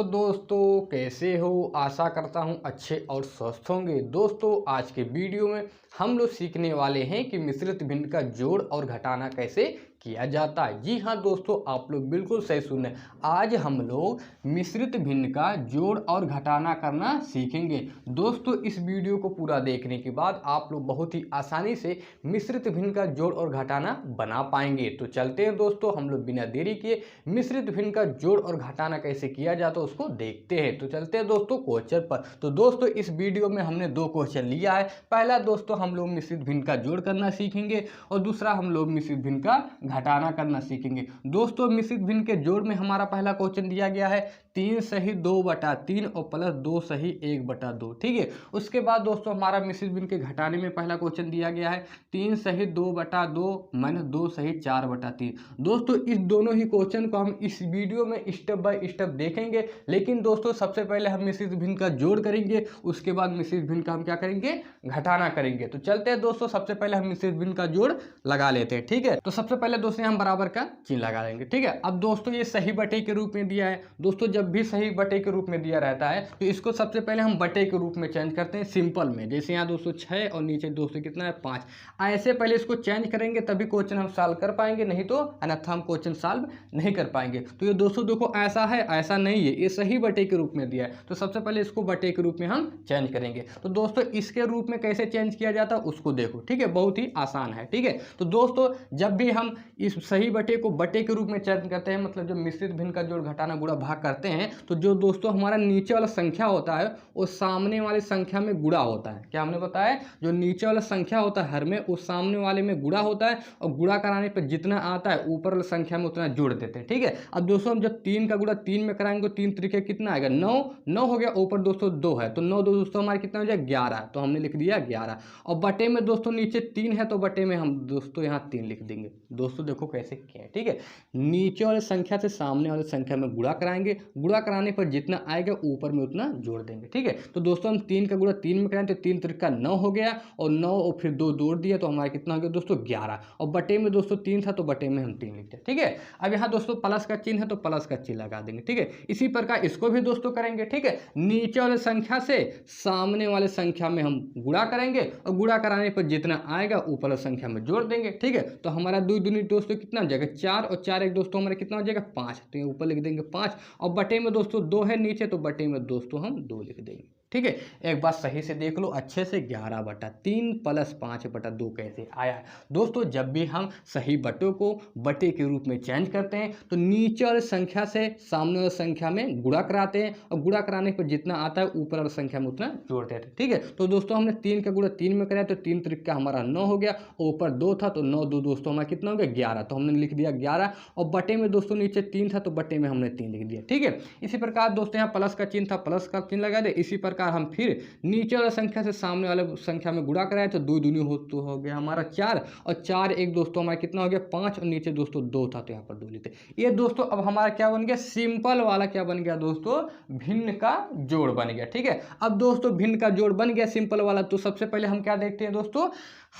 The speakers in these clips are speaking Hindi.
हेलो दोस्तों, कैसे हो। आशा करता हूँ अच्छे और स्वस्थ होंगे। दोस्तों आज के वीडियो में हम लोग सीखने वाले हैं कि मिश्रित भिन्न का जोड़ और घटाना कैसे किया जाता है। जी हाँ दोस्तों, आप लोग बिल्कुल सही सुने। आज हम लोग मिश्रित भिन्न का जोड़ और घटाना करना सीखेंगे। दोस्तों इस वीडियो को पूरा देखने के बाद आप लोग बहुत ही आसानी से मिश्रित भिन्न का जोड़ और घटाना बना पाएंगे। तो चलते हैं दोस्तों, हम लोग बिना देरी किए मिश्रित भिन्न का जोड़ और घटाना कैसे किया जाता है उसको देखते हैं। तो चलते हैं दोस्तों क्वेश्चन पर। तो दोस्तों इस वीडियो में हमने दो क्वेश्चन लिया है। पहला दोस्तों हम लोग मिश्रित भिन्न का जोड़ करना सीखेंगे और दूसरा हम लोग मिश्रित भिन्न का घटाना करना सीखेंगे। दोस्तों मिश्रित भिन्न के जोड़ में हमारा पहला क्वेश्चन दिया गया है 3 सही 2/3 और प्लस 2 सही 1/2। ठीक है। उसके बाद दोस्तों हमारा मिश्रित भिन्न के घटाने में पहला क्वेश्चन दिया गया है 3 सही 2/2 माइनस 2 सही 4/3। दोस्तों इस दोनों ही क्वेश्चन को हम इस वीडियो में स्टेप बाय स्टेप देखेंगे। लेकिन दोस्तों सबसे पहले हम मिश्रित भिन्न का जोड़ करेंगे, उसके बाद मिश्रित भिन्न का हम क्या करेंगे, घटाना करेंगे। तो चलते हैं दोस्तों, सबसे पहले हम मिश्रित भिन्न का जोड़ लगा लेते हैं। ठीक है। तो सबसे पहले दोस्तों हम बराबर का चिन्ह लगा लेंगे। ठीक है। अब दोस्तों ये सही बटे के रूप में दिया है। दोस्तों जब भी सही बटे के रूप में दिया रहता है तो इसको सबसे पहले हम बटे के रूप में चेंज करते हैं सिंपल में। जैसे यहाँ दोस्तों 6 और नीचे दोस्तों कितना है 5। ऐसे पहले इसको चेंज करेंगे तभी क्वेश्चन हम सॉल्व कर पाएंगे, नहीं तो अन्यथा हम क्वेश्चन सॉल्व नहीं कर पाएंगे। तो ये दोस्तों देखो ऐसा है, ऐसा नहीं है, ये सही बटे के रूप में दिया है। तो सबसे पहले इसको बटे के रूप में हम चेंज करेंगे। तो दोस्तों इसके रूप में कैसे चेंज किया जाता है उसको देखो। ठीक है, बहुत ही आसान है। ठीक है। तो दोस्तों जब भी हम इस सही बटे को बटे के रूप में चेंज करते हैं, मतलब जब मिश्रित भिन्न का जोड़ घटाना गुणा भाग करते हैं, तो जो दोस्तों हमारा नीचे वाला संख्या होता है वो सामने वाली संख्या में गुणा होता है। क्या हमने बताया, जो नीचे वाला संख्या होता है हर में वो सामने वाले में गुणा होता है और गुणा कराने पर जितना आता है ऊपर वाली संख्या में उतना जोड़ देते हैं। ठीक है। अब दोस्तों हम जब 3 का गुणा 3 में कराएंगे तो 3 तरीके कितना आएगा 9 हो गया, ऊपर दोस्तों 2 है तो 9 दोस्तों हमारे कितना हो जाएगा 11। तो हमने लिख दिया 11 और बटे में दोस्तों नीचे 3 है तो बटे में हम दोस्तों यहाँ 3 लिख देंगे। दोस्तों देखो कैसे किया है। ठीक है। नीचे वाले संख्या से सामने वाले संख्या में गुणा कराएंगे, गुणा कराने पर जितना आएगा ऊपर में उतना जोड़ देंगे। ठीक है। तो दोस्तों हम 3 का गुणा 3 में कराएंगे तो 3 तरीका 9 हो गया और 9 और फिर 2 जोड़ दिया तो हमारा कितना हो गया दोस्तों 11 और बटे में दोस्तों 3 था तो बटे में हम 3 लिख दिया। ठीक है। अब यहाँ दोस्तों प्लस का चिन्ह है तो प्लस का चिन्ह लगा देंगे। ठीक है। इसी प्रकार इसको भी दोस्तों करेंगे। ठीक है। नीचे वाले संख्या से सामने वाले संख्या में हम गुणा करेंगे और गुणा कराने पर जितना आएगा ऊपर वाले संख्या में जोड़ देंगे। ठीक है। तो हमारा 2 दूनी दोस्तों कितना हो जाएगा 4 और 4 एक दोस्तों हमारा कितना हो जाएगा 5। तो ऊपर लिख देंगे 5 और बटे में दोस्तों 2 है नीचे तो बटे में दोस्तों हम 2 लिख देंगे। ठीक है। एक बात सही से देख लो अच्छे से, 11/3 प्लस 5/2 कैसे आया है। दोस्तों जब भी हम सही बटों को बटे के रूप में चेंज करते हैं तो नीचे वाली संख्या से सामने वाली संख्या में गुणा कराते हैं और गुणा कराने पर जितना आता है ऊपर वाली संख्या में उतना जोड़ देते हैं। ठीक है। तो दोस्तों हमने 3 का गुणा 3 में कराया तो 3 तरीका हमारा 9 हो गया, ऊपर 2 था तो 9 2 दोस्तों हमारा कितना हो गया 11। तो हमने लिख दिया 11 और बटे में दोस्तों नीचे 3 था तो बटे में हमने 3 लिख दिया। ठीक है। इसी प्रकार दोस्तों यहाँ प्लस का चिन्ह था, प्लस का चिन्ह लगा दे। इसी प्रकार हम फिर नीचे वाला संख्या से सामने वाले संख्या में गुणा कराए तो 2 दूनी हो गया हमारा 4 और 4 एक दोस्तों हमारा कितना हो गया 5 और नीचे दोस्तों 2 था तो यहाँ पर 2 लेते। ये दोस्तों अब हमारा क्या बन गया, सिंपल वाला क्या बन गया दोस्तों, भिन्न का जोड़ बन गया। ठीक है। अब दोस्तों भिन्न का जोड़ बन गया सिंपल वाला, तो सबसे पहले हम क्या देखते हैं दोस्तों,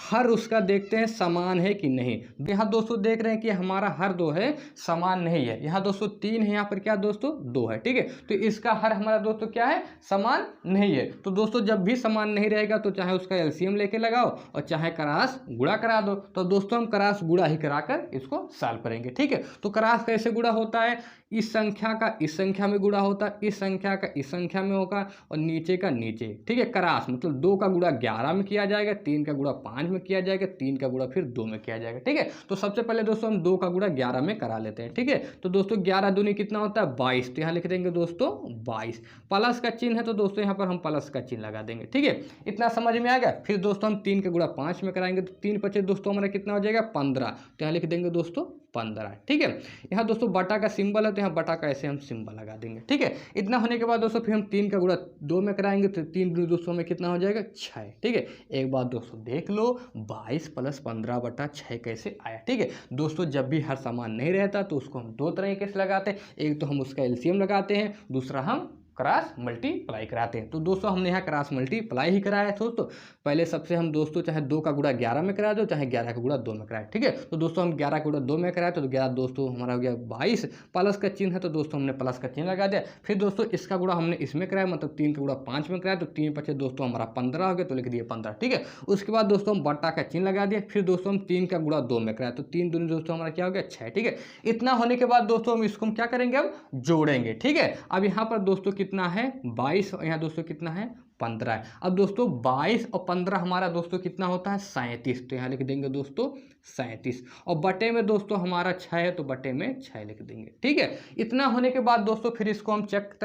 हर उसका देखते हैं समान है कि नहीं। यहाँ दोस्तों देख रहे हैं कि हमारा हर 2 है समान नहीं है। यहाँ दोस्तों 3 है, यहाँ पर क्या दोस्तों 2 है। ठीक है। तो इसका हर हमारा दोस्तों क्या है, समान नहीं है। तो दोस्तों जब भी समान नहीं रहेगा तो चाहे उसका एलसीएम लेके लगाओ और चाहे क्रॉस गुणा करा दो। तो दोस्तों हम क्रॉस गुणा ही कराकर इसको सॉल्व करेंगे। ठीक है। तो क्रॉस कैसे गुणा होता है, इस संख्या का इस संख्या में गुणा होता है, इस संख्या का इस संख्या में होगा और नीचे का नीचे। ठीक है। क्रॉस मतलब 2 का गुणा 11 में किया जाएगा, 3 का गुणा 5 में किया जाएगा, 3 का गुणा फिर 2 में किया जाएगा। ठीक है। तो सबसे पहले दोस्तों हम 2 का गुणा 11 में करा लेते हैं। ठीक है। तो दोस्तों 11 दूनी कितना होता है 22। तो यहाँ लिख देंगे दोस्तों 22। प्लस का चिन्ह है तो दोस्तों यहाँ पर हम प्लस का चिन्ह लगा देंगे। ठीक है। इतना समझ में आ गया। फिर दोस्तों हम 3 का गुणा 5 में कराएंगे तो 3 5 दोस्तों हमारा कितना हो जाएगा 15। तो यहाँ लिख देंगे दोस्तों 15। ठीक है। यहाँ दोस्तों बटा का सिंबल है तो यहाँ बटा का ऐसे हम सिंबल लगा देंगे। ठीक है। इतना होने के बाद दोस्तों फिर हम 3 का गुणा 2 में कराएंगे तो 3 दोस्तों में कितना हो जाएगा 6। ठीक है। एक बात दोस्तों देख लो 22 + 15/6 कैसे आया। ठीक है। दोस्तों जब भी हर समान नहीं रहता तो उसको हम 2 तरीके से लगाते हैं। एक तो हम उसका एलसीएम लगाते हैं, दूसरा हम क्रॉस मल्टीप्लाई कराते हैं। तो दोस्तों हमने यहाँ क्रॉस मल्टीप्लाई ही कराया है दोस्तों। पहले सबसे हम दोस्तों चाहे 2 का गुणा 11 में करा दो, चाहे 11 का गुणा 2 में कराए, ठीक है। तो दोस्तों हम 11 का गुणा 2 में कराए तो 11 दोस्तों हमारा हो गया 22, प्लस का चिन्ह है तो दोस्तों हमने प्लस का चिन्ह लगा दिया। फिर दोस्तों इसका गुणा हमने इसमें कराया, मतलब 3 का गुणा 5 में कराया तो 3 पचे दोस्तों हमारा 15 हो गया, तो लिख दिए 15, ठीक है। उसके बाद दोस्तों हम बट्टा का चिन्ह लगा दिया। फिर दोस्तों हम 3 का गुणा 2 में कराया तो 3 दूनी दोस्तों हमारा क्या हो गया 6, ठीक है। इतना होने के बाद दोस्तों हम इसको क्या करेंगे, अब जोड़ेंगे, ठीक है। अब यहाँ पर दोस्तों कितना है 22 और यहाँ दोस्तों कितना है 15 है। अब दोस्तों 22 और 15 हमारा दोस्तों कितना होता है 37, तो यहाँ लिख देंगे दोस्तों 37 और बटे में दोस्तों हमारा 6 है तो बटे में 6 लिख देंगे, ठीक है। इतना होने के बाद दोस्तों फिर इसको हम चेक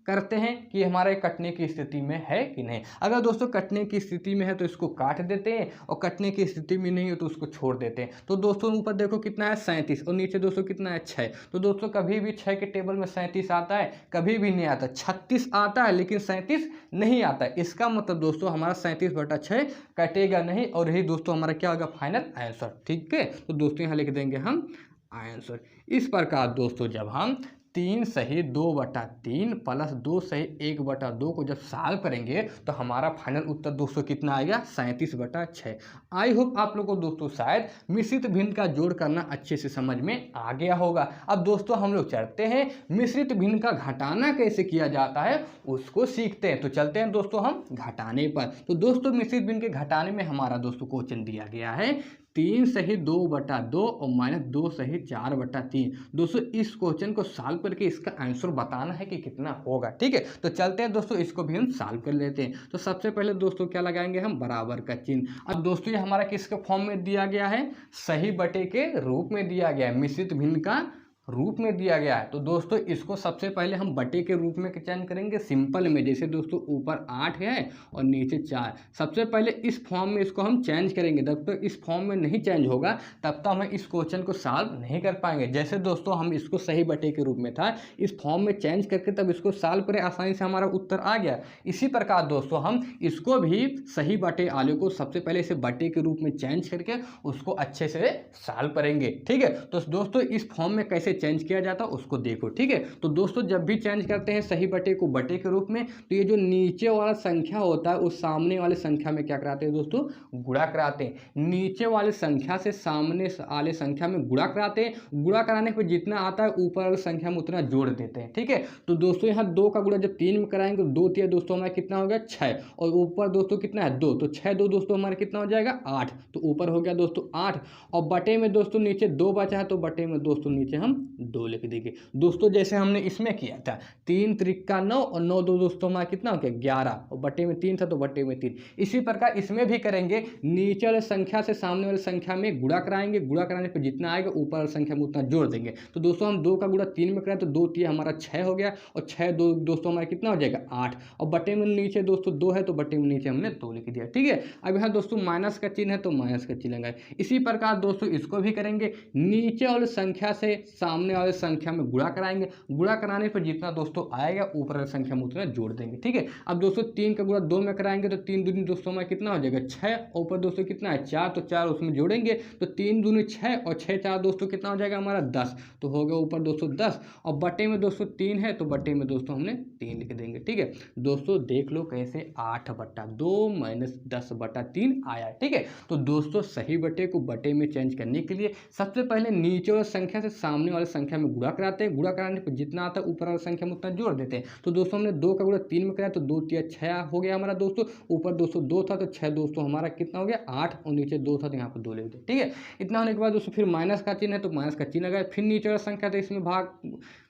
करते हैं कि हमारे कटने की स्थिति में है कि नहीं। अगर दोस्तों कटने की स्थिति में है तो इसको काट देते हैं और कटने की स्थिति में नहीं है तो उसको छोड़ देते हैं। तो दोस्तों ऊपर देखो कितना है 37 और नीचे दोस्तों कितना है 6। तो दोस्तों कभी भी 6 के टेबल में 37 आता है, कभी भी नहीं आता। 36 आता है लेकिन 37 नहीं आता है। इसका मतलब दोस्तों हमारा 37/6 कटेगा नहीं और यही दोस्तों हमारा क्या होगा फाइनल आंसर, ठीक है। तो दोस्तों यहाँ लिख देंगे हम आंसर। इस प्रकार दोस्तों जब हम 3 सही 2/3 प्लस 2 सही 1/2 को जब सॉल्व करेंगे तो हमारा फाइनल उत्तर दोस्तों कितना आएगा 37/6। आई होप आप लोगों को दोस्तों शायद मिश्रित भिन्न का जोड़ करना अच्छे से समझ में आ गया होगा। अब दोस्तों हम लोग चलते हैं मिश्रित भिन्न का घटाना कैसे किया जाता है उसको सीखते हैं। तो चलते हैं दोस्तों हम घटाने पर। तो दोस्तों मिश्रित भिन्न के घटाने में हमारा दोस्तों क्वेश्चन दिया गया है 3 सही 2/2 और -2 सही 4/3। दोस्तों इस क्वेश्चन को सॉल्व करके इसका आंसर बताना है कि कितना होगा, ठीक है। तो चलते हैं दोस्तों इसको भी हम सॉल्व कर लेते हैं। तो सबसे पहले दोस्तों क्या लगाएंगे हम बराबर का चिन्ह। अब दोस्तों ये हमारा किसके फॉर्म में दिया गया है सही बटे के रूप में दिया गया है, मिश्रित भिन्न का रूप में दिया गया है। तो दोस्तों इसको सबसे पहले हम बटे के रूप में चयन करेंगे सिंपल में। जैसे दोस्तों ऊपर 8 है और नीचे 4, सबसे पहले इस फॉर्म में इसको हम चेंज करेंगे। जब तक इस फॉर्म में नहीं चेंज होगा तब तक हम इस क्वेश्चन को सॉल्व नहीं कर पाएंगे। जैसे दोस्तों हम इसको सही बटे के रूप में था, इस फॉर्म में चेंज करके तब इसको सॉल्व करें, आसानी से हमारा उत्तर आ गया। इसी प्रकार दोस्तों हम इसको भी सही बटे आलू को सबसे पहले इसे बटे के रूप में चेंज करके उसको अच्छे से सॉल्व करेंगे, ठीक है। तो दोस्तों इस फॉर्म में कैसे चेंज किया जाता है उसको देखो, ठीक है। तो दोस्तों जब भी चेंज करते हैं सही बटे को बटे के रूप में तो ये जो नीचे वाला संख्या होता है उस सामने वाले संख्या में क्या कराते हैं दोस्तों गुणा कराते हैं। नीचे वाले संख्या से सामने वाले संख्या में गुणा कराते हैं। गुणा कराने पर जितना आता है ऊपर वाली संख्या में उतना जोड़ देते हैं, ठीक है। तो दोस्तों यहाँ 2 का गुणा जब 3 में कराएंगे तो 2 3 दोस्तों हमारा कितना हो गया 6 और ऊपर दोस्तों कितना है 2, तो 6 2 दोस्तों हमारा कितना हो जाएगा 8। तो ऊपर हो गया दोस्तों 8 और बटे में दोस्तों नीचे 2 बचा है तो बटे में दोस्तों नीचे हम 2 लिख देंगे। दोस्तों जैसे हमने इसमें किया था 3 त्रिका 9 और 9 2 दोस्तों हमारा कितना हो गया 11 और बटे में 3 था तो बटे में 3। इसी प्रकार इसमें भी करेंगे, नीचे वाले संख्या से सामने वाले संख्या में गुणा कराएंगे। गुणा कराने पर जितना आएगा ऊपर वाली संख्या में उतना जोड़ देंगे। तो दोस्तों हम 2 का गुणा 3 में कराएं तो 2 3 हमारा 6 हो गया और 6 2 दोस्तों हमारा कितना हो जाएगा 8 और बटे में नीचे दोस्तों 2 है तो बटे में नीचे हमने 2 लिख दिया, ठीक है। अब यहाँ दोस्तों माइनस का चिन्ह है तो माइनस का चिन्ह लगाए। इसी प्रकार दोस्तों इसको भी करेंगे, नीचे वाले संख्या से सामने वाले संख्या में गुणा कराएंगे। गुणा कराने पर जितना दोस्तों आएगा ऊपर वाली संख्या में उतना जोड़ देंगे, ठीक है। अब दोस्तों 3 का गुणा 2 में कराएंगे तो 3 दूनी दोस्तों हमारा कितना हो जाएगा 6 और ऊपर दोस्तों कितना है 4 तो 4 उसमें जोड़ेंगे तो 3 दूनी 6 और 6 4 दोस्तों कितना हो जाएगा हमारा 10। तो हो गया ऊपर दोस्तों 10 और बटे में दोस्तों 3 है तो बटे में दोस्तों हमने 3 लिख देंगे, ठीक है। दोस्तों देख लो कैसे 8/2 - 10/3 आया, ठीक है। तो दोस्तों सही बटे को बटे में चेंज करने के लिए सबसे पहले नीचे वाली संख्या से सामने वाली संख्या में गुणा कराते हैं। गुणा कराने पर जितना आता है ऊपर वाली संख्या में उतना जोड़ देते हैं। तो दोस्तों हमने 2 का गुणा 3 में कराया तो 2 3 6 हो गया हमारा दोस्तों। ऊपर दोस्तों 2 था तो 6 दोस्तों हमारा कितना हो गया 8 और नीचे 2 था तो यहाँ पर 2 लिख दिया, ठीक है। इतना होने के बाद दोस्तों फिर माइनस का चिन्ह है तो माइनस का चिन्ह लगाए। फिर नीचे वाला संख्या तो इसमें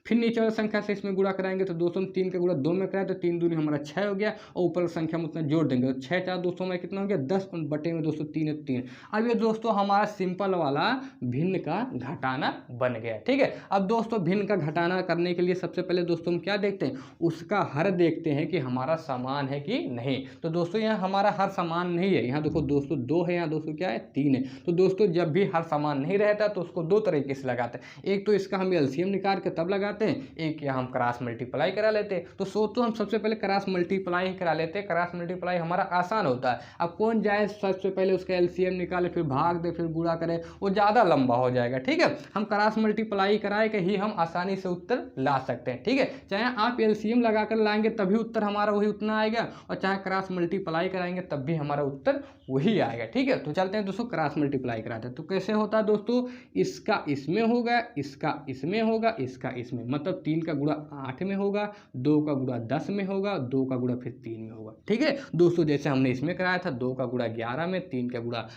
फिर नीचे वाली संख्या से इसमें गुणा कराएंगे तो दोस्तों 3 का गुणा 2 में कराए तो 3 दूनी हमारा 6 हो गया और ऊपर संख्या में उतना जोड़ देंगे तो 6 4 दोस्तों हमारा कितना हो गया 10 और बटे में दोस्तों 3 3। अब ये दोस्तों हमारा सिंपल वाला भिन्न का घटाना बन गया, ठीक है। अब दोस्तों भिन्न का घटाना करने के लिए सबसे पहले दोस्तों हम क्या देखते हैं उसका हर देखते हैं कि हमारा समान है कि नहीं। तो दोस्तों यहाँ हमारा हर समान नहीं है। यहाँ देखो दोस्तों 2 है, यहाँ दोस्तों क्या है 3 है। तो दोस्तों जब भी हर समान नहीं रहता तो उसको 2 तरीके से लगाते हैं। एक तो इसका हम एलसीएम निकाल के तब लगाते करते हैं, एक या हम क्रॉस मल्टीप्लाई करा लेते हैं। तो सोचो हम सबसे पहले क्रॉस मल्टीप्लाई ही करा लेते हैं, क्रॉस मल्टीप्लाई हमारा आसान होता है। अब कौन जाए सबसे पहले उसका एलसीएम निकाले फिर भाग दे फिर गुणा करे, वो ज़्यादा लंबा हो जाएगा। ठीक है, हम क्रॉस मल्टीप्लाई कराए के ही हम आसानी से उत्तर ला सकते हैं। ठीक है, चाहे आप एलसीएम लगाकर लाएंगे तभी उत्तर हमारा वही उतना आएगा, और चाहे क्रॉस मल्टीप्लाई कराएंगे तब भी हमारा उत्तर वही आएगा। ठीक है, तो चलते हैं दोस्तों क्रॉस मल्टीप्लाई कराते हैं। तो कैसे होता है दोस्तों, इसका इसमें होगा, इसका इसमें होगा, इसका इसमें, मतलब 3 का गुणा 8 में होगा, 2 का गुणा 10 में होगा, 2 का गुणा फिर 3 में होगा। ठीक है दोस्तों, जैसे हमने इसमें कराया था 2 का गुणा 11 में, 3 का गुणा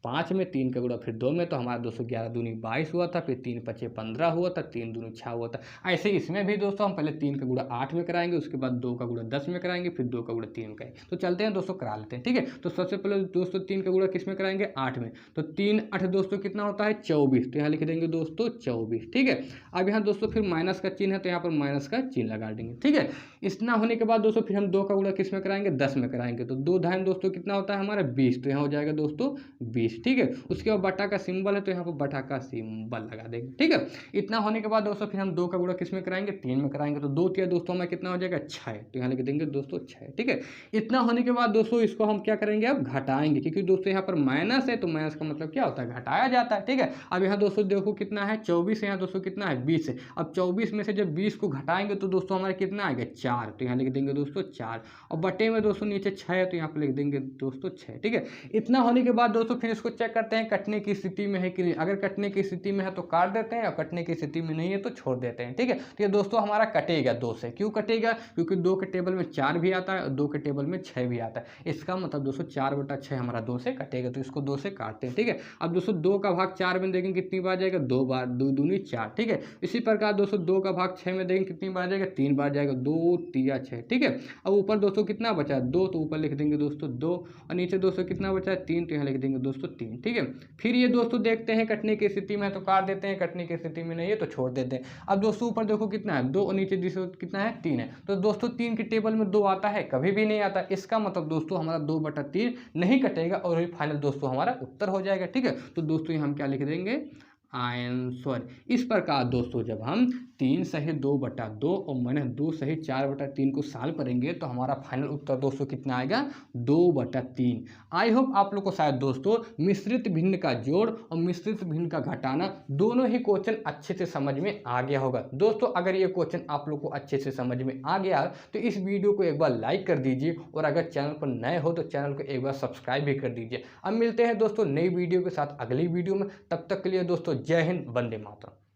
5 में, 3 का गुणा फिर 2 में, तो हमारा दोस्तों 11 दूनी 22 हुआ था, फिर 3 पचे 15 हुआ था, 3 दूनी 6 हुआ था। ऐसे इसमें भी दोस्तों हम पहले 3 का गुणा 8 में कराएंगे, उसके बाद 2 का गुणा 10 में कराएंगे, फिर 2 का गुणा 3 में कराएंगे। तो चलते हैं दोस्तों करा लेते हैं। ठीक है, तो सबसे पहले दोस्तों 3 का गुणा किस में कराएंगे, 8 में। तो 3 8 दोस्तों कितना होता है 24, तो यहाँ लिख देंगे दोस्तों 24। ठीक है, अब यहाँ दोस्तों फिर माइनस का चिन्ह है तो यहाँ पर माइनस का चिन्ह लगा देंगे। ठीक है, इतना होने के बाद दोस्तों फिर हम 2 का गुणा किस में कराएंगे, 10 में कराएंगे। तो 2 धाम दोस्तों कितना होता है हमारा 20, तो यहाँ हो जाएगा दोस्तों 20। ठीक है, उसके बाद बटा का सिंबल है तो यहाँ पर बटा का सिंबल लगा देंगे। ठीक है, इतना होने के बाद दोस्तों फिर हम 2 का गुणा किस में कराएंगे, 3 में कराएंगे। तो 2 तिया दोस्तों हमें कितना हो जाएगा 6, तो यहाँ लिख देंगे दोस्तों 6। ठीक है, इतना होने के बाद दोस्तों इसको हम क्या करेंगे, अब घटाएंगे, क्योंकि दोस्तों यहाँ पर माइनस है तो माइनस का मतलब क्या होता है, घटाया जाता है। ठीक है, अब यहाँ दोस्तों देखो कितना है 24, यहाँ दोस्तों कितना है 20 है। अब 24 में से जब 20 को घटाएंगे तो दोस्तों हमारा कितना आएगा 4, तो यहाँ लिख देंगे दोस्तों 4, और बटे में दोस्तों नीचे 6 है तो यहाँ पर लिख देंगे दोस्तों 6। ठीक है, इतना होने के बाद दोस्तों फिर इसको चेक करते हैं कटने की स्थिति में है कि नहीं। अगर कटने की स्थिति में है तो काट देते हैं, और कटने की स्थिति में नहीं है तो छोड़ देते हैं। ठीक है, तो ये दोस्तों हमारा कटेगा 2 से। क्यों कटेगा, क्योंकि 2 के टेबल में 4 भी आता है और 2 के टेबल में 6 भी आता है। इसका मतलब दोस्तों 4/6 हमारा 2 से कटेगा, तो इसको 2 से काटते हैं। ठीक है, अब दोस्तों 2 का भाग 4 में देखेंगे कितनी बार जाएगा, 2 बार, 2 दूनी 4। ठीक है, इसी प्रकार दोस्तों 2 का भाग 6 में देखेंगे कितनी बार जाएगा, 3 बार जाएगा, 2 तिया 6। ठीक है, अब ऊपर दोस्तों कितना बचा है 2, तो ऊपर लिख देंगे दोस्तों 2, और नीचे दोस्तों कितना बचा है 3, तो यहाँ लिख देंगे दोस्तों 3। ठीक है, फिर ये दोस्तों देखते हैं कटने की स्थिति में है तो काट देते हैं, कटने की स्थिति में नहीं है तो छोड़ देते हैं। अब दोस्तों ऊपर देखो कितना है 2, और नीचे दोस्तों कितना है 3 है। तो दोस्तों 3 के टेबल में 2 आता है, कभी भी नहीं आता। इसका मतलब दोस्तों हमारा 2/3 नहीं कटेगा, और फाइनल दोस्तों हमारा उत्तर हो जाएगा। ठीक है, तो दोस्तों हम क्या लिख देंगे, आंसर। इस प्रकार दोस्तों जब हम 3 सही 2/2 और -2 सही 4/3 को सॉल्व करेंगे तो हमारा फाइनल उत्तर दोस्तों कितना आएगा 2/3। आई होप आप लोग को शायद दोस्तों मिश्रित भिन्न का जोड़ और मिश्रित भिन्न का घटाना दोनों ही क्वेश्चन अच्छे से समझ में आ गया होगा। दोस्तों अगर ये क्वेश्चन आप लोग को अच्छे से समझ में आ गया तो इस वीडियो को एक बार लाइक कर दीजिए, और अगर चैनल पर नए हो तो चैनल को एक बार सब्सक्राइब भी कर दीजिए। अब मिलते हैं दोस्तों नई वीडियो के साथ अगली वीडियो में, तब तक के लिए दोस्तों जय हिंद, वंदे मातरम।